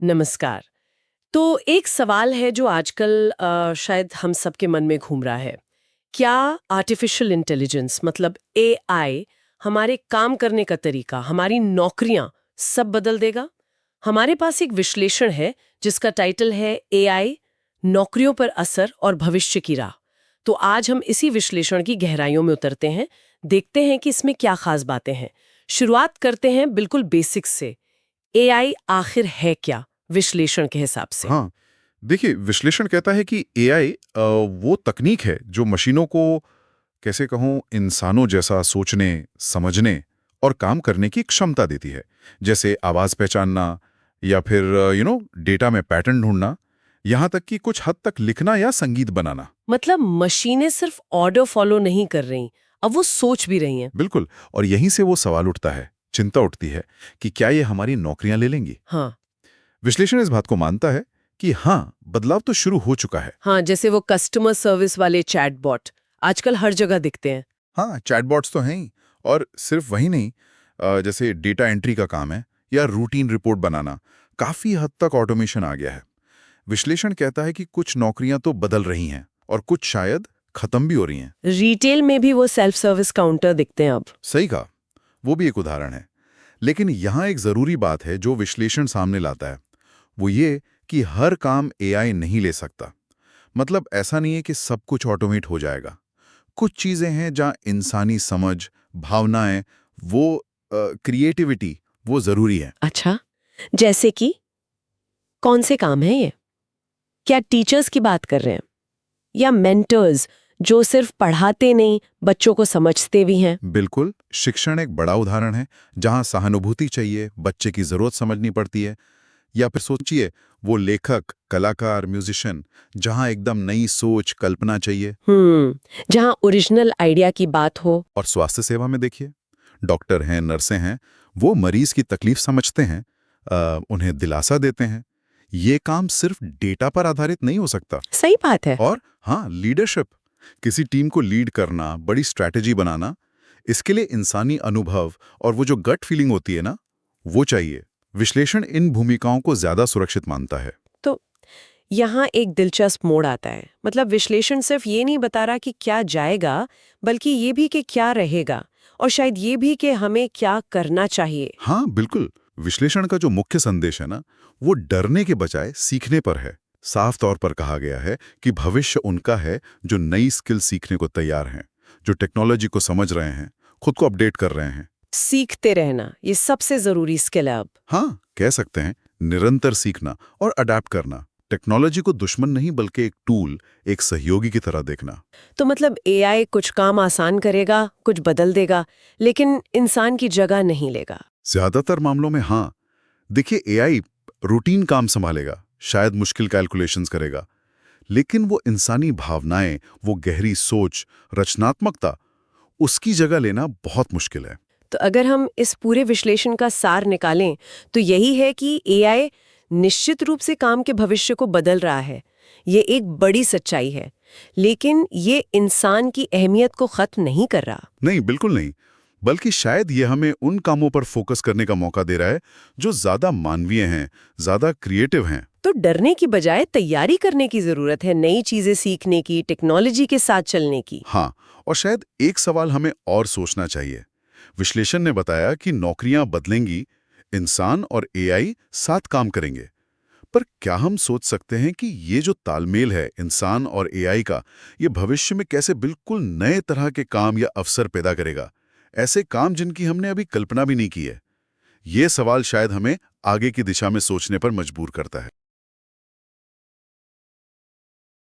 नमस्कार। तो एक सवाल है जो आजकल शायद हम सबके मन में घूम रहा है। क्या आर्टिफिशियल इंटेलिजेंस मतलब एआई हमारे काम करने का तरीका, हमारी नौकरियां सब बदल देगा? हमारे पास एक विश्लेषण है जिसका टाइटल है एआई नौकरियों पर असर और भविष्य की राह। तो आज हम इसी विश्लेषण की गहराइयों में उतरते हैं, देखते हैं कि इसमें क्या खास बातें हैं। शुरुआत करते हैं बिल्कुल बेसिक्स से। एआई आखिर है क्या विश्लेषण के हिसाब से? हाँ, देखिए विश्लेषण कहता है कि एआई वो तकनीक है जो मशीनों को कैसे कहूँ इंसानों जैसा सोचने, समझने और काम करने की क्षमता देती है। जैसे आवाज़ पहचानना या फिर डेटा में पैटर्न ढूंढना, यहाँ तक कि कुछ हद तक लिखना या संगीत बनाना। मतलब मशीनें सिर्फ ऑर्डर फॉलो नहीं कर रही, अब वो सोच भी रही हैं। बिल्कुल, और यहीं से वो सवाल उठता है, चिंता उठती है कि क्या ये हमारी नौकरियां ले लेंगी। हाँ विश्लेषण इस बात को मानता है कि हाँ, बदलाव तो शुरू हो चुका है। हाँ, जैसे वो कस्टमर सर्विस वाले चैटबॉट आजकल हर जगह दिखते हैं। हाँ, चैटबॉट्स तो हैं ही, और सिर्फ वही नहीं, जैसे डेटा एंट्री का काम है या रूटीन रिपोर्ट बनाना, काफी हद तक ऑटोमेशन आ गया है। विश्लेषण कहता है कि कुछ नौकरियां तो बदल रही हैं और कुछ शायद खत्म भी हो रही हैं। रिटेल में भी वो सेल्फ सर्विस काउंटर दिखते हैं अब। सही कहा, वो भी एक उदाहरण है। लेकिन यहाँ एक जरूरी बात है जो विश्लेषण सामने लाता है, वो ये कि हर काम एआई नहीं ले सकता। मतलब ऐसा नहीं है कि सब कुछ ऑटोमेट हो जाएगा। कुछ चीजें हैं जहाँ इंसानी समझ, भावनाएं, वो क्रिएटिविटी वो जरूरी है। अच्छा, जैसे कि कौन से काम है ये? क्या टीचर्स की बात कर रहे हैं या मेंटर्स जो सिर्फ पढ़ाते नहीं बच्चों को समझते भी हैं? बिल्कुल, शिक्षण एक बड़ा उदाहरण है जहाँ सहानुभूति चाहिए, बच्चे की जरूरत समझनी पड़ती है। या फिर सोचिए वो लेखक, कलाकार, म्यूजिशियन, जहाँ एकदम नई सोच, कल्पना चाहिए। जहां ओरिजिनल आइडिया की बात हो। और स्वास्थ्य सेवा में देखिए, डॉक्टर हैं, नर्सें हैं, वो मरीज की तकलीफ समझते हैं, उन्हें दिलासा देते हैं। ये काम सिर्फ डेटा पर आधारित नहीं हो सकता। सही बात है। और हाँ, लीडरशिप, किसी टीम को लीड करना, बड़ी स्ट्रैटेजी बनाना, इसके लिए इंसानी अनुभव और वो जो गट फीलिंग होती है ना, वो चाहिए। विश्लेषण इन भूमिकाओं को ज्यादा सुरक्षित मानता है। तो यहाँ एक दिलचस्प मोड़ आता है। मतलब विश्लेषण सिर्फ ये नहीं बता रहा कि क्या जाएगा, बल्कि ये भी कि क्या रहेगा, और शायद ये भी कि हमें क्या करना चाहिए। हाँ बिल्कुल, विश्लेषण का जो मुख्य संदेश है ना, वो डरने के बजाय सीखने पर है। साफ तौर पर कहा गया है कि भविष्य उनका है जो नई स्किल सीखने को तैयार हैं, जो टेक्नोलॉजी को समझ रहे हैं, खुद को अपडेट कर रहे हैं। सीखते रहना ये सबसे जरूरी स्किल है अब। हाँ, कह सकते हैं निरंतर सीखना और अडेप्ट करना। टेक्नोलॉजी को दुश्मन नहीं बल्कि एक टूल, एक सहयोगी की तरह देखना। तो मतलब एआई कुछ काम आसान करेगा, कुछ बदल देगा, लेकिन इंसान की जगह नहीं लेगा। ज्यादातर मामलों में हाँ। देखिए, एआई रूटीन काम संभालेगा, शायद मुश्किल कैलकुलेशंस करेगा, लेकिन वो इंसानी भावनाएं, वो गहरी सोच, रचनात्मकता, उसकी जगह लेना बहुत मुश्किल है। तो अगर हम इस पूरे विश्लेषण का सार निकालें तो यही है कि एआई निश्चित रूप से काम के भविष्य को बदल रहा है। ये एक बड़ी सच्चाई है, लेकिन ये इंसान की अहमियत को खत्म नहीं कर रहा। नहीं, बिल्कुल नहीं, बल्कि शायद ये हमें उन कामों पर फोकस करने का मौका दे रहा है जो ज्यादा मानवीय हैं, ज्यादा क्रिएटिव हैं। तो डरने की बजाय तैयारी करने की जरूरत है, नई चीजें सीखने की, टेक्नोलॉजी के साथ चलने की। हाँ, और शायद एक सवाल हमें और सोचना चाहिए। विश्लेषण ने बताया कि नौकरियां बदलेंगी, इंसान और एआई साथ काम करेंगे। पर क्या हम सोच सकते हैं कि ये जो तालमेल है इंसान और एआई का, ये भविष्य में कैसे बिल्कुल नए तरह के काम या अवसर पैदा करेगा? ऐसे काम जिनकी हमने अभी कल्पना भी नहीं की है। ये सवाल शायद हमें आगे की दिशा में सोचने पर मजबूर करता है।